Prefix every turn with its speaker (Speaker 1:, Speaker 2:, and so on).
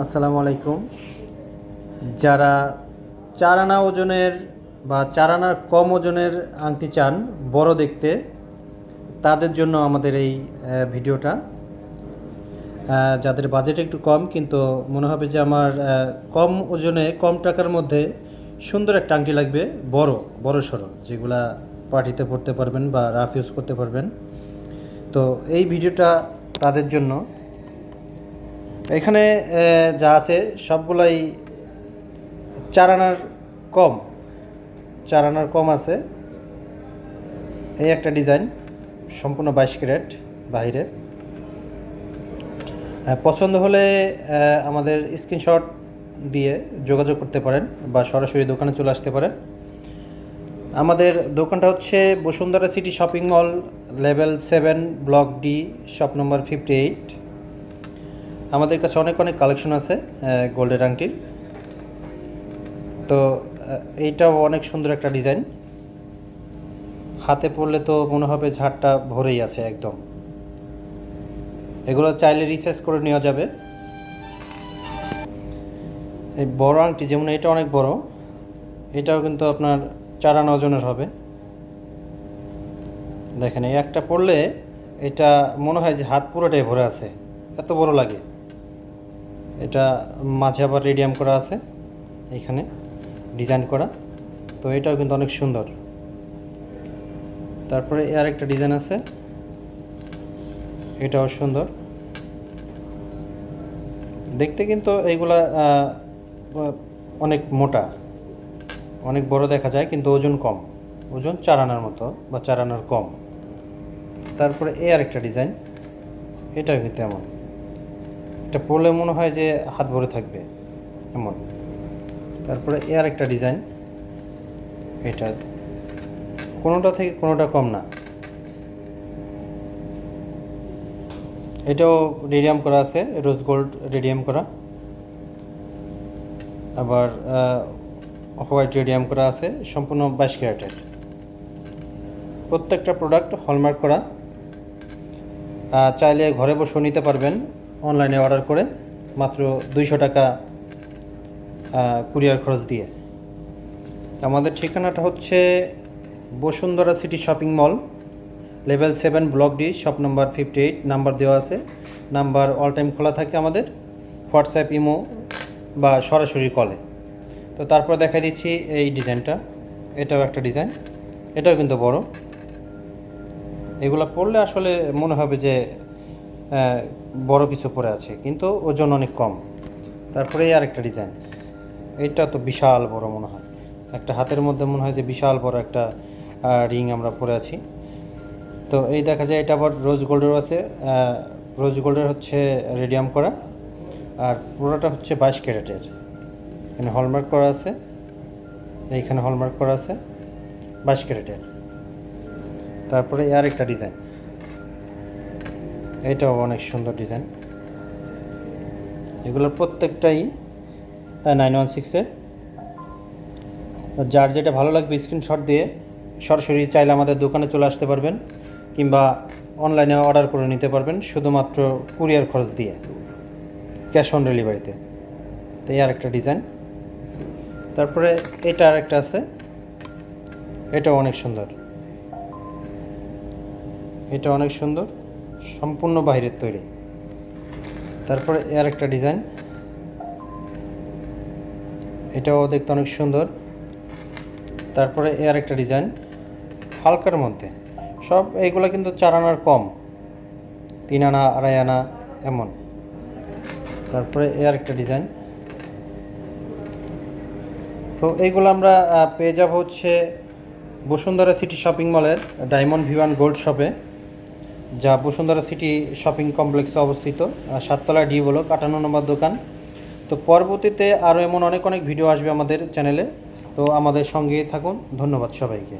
Speaker 1: আসসালামু আলাইকুম। যারা 4 আনা ওজনের বা 4 আনার কম ওজনের আংটি চান বড় দেখতে, তাদের জন্য আমাদের এই ভিডিওটা। যাদের বাজেট একটু কম কিন্তু মনে হবে যে আমার কম ওজনে কম টাকার মধ্যে সুন্দর একটা আংটি লাগবে, বড় সড়ো, যেগুলা পার্টিতে পরতে পারবেন বা রাফ ইউজ করতে পারবেন। তো এই ভিডিওটা তাদের জন্য। এখানে যা আছে সবগুলাই 4 আনার কম, 4 আনার কম আছে। এই একটা ডিজাইন সম্পূর্ণ 22 ক্যারেট বাইরে। পছন্দ হলে আমাদের স্ক্রিনশট দিয়ে যোগাযোগ করতে পারেন বা সরাসরি দোকানে চলে আসতে পারেন। আমাদের দোকানটা হচ্ছে Bashundhara city shopping mall, level 7, block D, shop number 58। আমাদের কাছে অনেক কালেকশন আছে গোল্ডের আংটির। তো এইটাও অনেক সুন্দর একটা ডিজাইন, হাতে পরলে তো মনে হবে ঝাড়টা ভরেই আছে একদম। এগুলো চাইলে রিসার্চ করে নেওয়া যাবে। এই বড় আংটি যেমন এটা অনেক বড়, এটাও কিন্তু আপনার 4 আনা ওজনের হবে। দেখেন এই একটা পরলে এটা মনে হয় যে হাত পুরোটাই ভরে আছে, এত বড় লাগে। এটা মাঝে আবার রেডিয়াম করা আছে, এখানে ডিজাইন করা। তো এটাও কিন্তু অনেক সুন্দর। তারপরে আর একটা ডিজাইন আছে, এটাও সুন্দর দেখতে, কিন্তু এইগুলা অনেক মোটা, অনেক বড় দেখা যায়, কিন্তু ওজন কম, ওজন 4 আনার মতো বা 4 আনার কম। তারপরে আর একটা ডিজাইন, এটাও কিন্তু এমন, এটা পরলে মনে হয় যে হাত ভরে থাকবে এমন। তারপরে আর একটা ডিজাইন, এটা কোনোটা থেকে কোনোটা কম না। এটাও রেডিয়াম করা আছে, রোজ গোল্ড রেডিয়াম করা, আবার হোয়াইট রেডিয়াম করা আছে, সম্পূর্ণ 22 ক্যারেটের। প্রত্যেকটা প্রোডাক্ট হলমার্ক করা। চাইলে ঘরে বসেও নিতে পারবেন অনলাইনে অর্ডার করে, মাত্র 200 টাকা কুরিয়ার খরচ দিয়ে। আমাদের ঠিকানাটা হচ্ছে Bashundhara city shopping mall, level 7, block D, shop number 58। Number দেওয়া আছে, নাম্বার অল টাইম খোলা থাকে আমাদের, হোয়াটসঅ্যাপ, ইমো বা সরাসরি কলে। তো তারপর দেখা দিচ্ছি এই ডিজাইনটা, এটাও একটা ডিজাইন, এটাও কিন্তু বড়। এগুলো পরলে আসলে মনে হবে যে বড় কিছু পরে আছে, কিন্তু ওজন অনেক কম। তারপরে আর একটা ডিজাইন, এইটা তো বিশাল বড় মনে হয়, একটা হাতের মধ্যে মনে হয় যে বিশাল বড় একটা রিং আমরা পরে আছি। তো এই দেখা যায় এটা আবার রোজ গোল্ডের আছে, রোজ গোল্ডের হচ্ছে রেডিয়াম করা, আর পুরোটা হচ্ছে 22 ক্যারেটের। এখানে হলমার্ক করা আছে, এইখানে হলমার্ক করা আছে 22 ক্যারেটের। তারপরে আর একটা ডিজাইন, এটাও অনেক সুন্দর ডিজাইন। এগুলোর প্রত্যেকটাই 916-এর। যার যেটা ভালো লাগবে স্ক্রিনশট দিয়ে সরাসরি চাইলে আমাদের দোকানে চলে আসতে পারবেন, কিংবা অনলাইনে অর্ডার করে নিতে পারবেন শুধুমাত্র কুরিয়ার খরচ দিয়ে, ক্যাশ অন ডেলিভারিতে। তো এই আরেকটা ডিজাইন। তারপরে এটা আরেকটা আছে, এটাও অনেক সুন্দর, এটা অনেক সুন্দর, সম্পূর্ণ বাইরের তৈরি। তারপরে আর একটা ডিজাইন, এটাও দেখতে অনেক সুন্দর। তারপরে আর একটা ডিজাইন হালকার মধ্যে, সব এইগুলো কিন্তু 4 আনার কম, 3 আনা, 2.5 আনা এমন। তারপরে আর একটা ডিজাইন। তো এইগুলো আমরা পেয়ে যাব হচ্ছে বসুন্ধরা সিটি শপিং মলের ডায়মন্ড ভিভান গোল্ড শপে, যা বসুন্ধরা সিটি শপিং কমপ্লেক্সে অবস্থিত, 7 তলা ডি বলো 58 নম্বর দোকান। তো পরবর্তীতে আরও এমন অনেক ভিডিও আসবে আমাদের চ্যানেলে, তো আমাদের সঙ্গেই থাকুন। ধন্যবাদ সবাইকে।